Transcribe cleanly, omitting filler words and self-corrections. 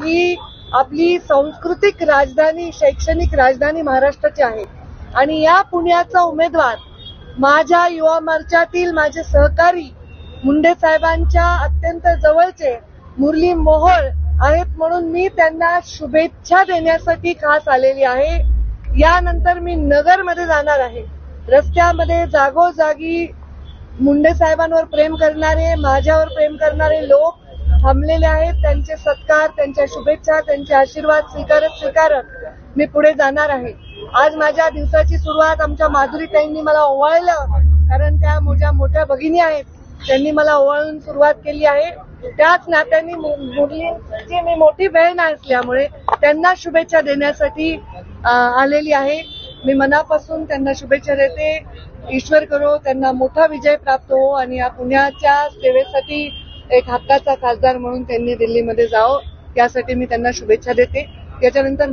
ही आपली सांस्कृतिक राजधानी, शैक्षणिक राजधानी महाराष्ट्राची आहे आणि या पुण्याचा उमेदवार माझ्या युवा मोर्चातील माझे सहकारी मुंडे साहेबांच्या अत्यंत जवळचे मुरली मोहोळ आहेत, म्हणून मी त्यांना शुभेच्छा देण्यासाठी खास आलेली आहे. यानंतर मी नगरमध्ये जाणार आहे. रस्त्यामध्ये जागोजागी मुंडे साहेबांवर प्रेम करणारे, माझ्यावर प्रेम करणारे लोक थांबलेले आहेत. त्यांचे सत्कार, त्यांच्या शुभेच्छा, त्यांचे आशीर्वाद स्वीकारत मी पुढे जाणार आहे. आज माझ्या दिवसाची सुरुवात आमच्या माधुरीताईंनी मला ओवाळलं, कारण त्या माझ्या मोठ्या भगिनी आहेत. त्यांनी मला ओवाळून सुरुवात केली आहे. त्याच नात्याने मुलींची मी मोठी बहीण असल्यामुळे त्यांना शुभेच्छा देण्यासाठी आलेली आहे. मी मनापासून त्यांना शुभेच्छा देते. ईश्वर करो त्यांना मोठा विजय प्राप्त हो आणि या पुण्याच्या सेवेसाठी एक हक्काचा खासदार म्हणून त्यांनी दिल्लीमध्ये जावं, यासाठी मी त्यांना शुभेच्छा देते. याच्यानंतर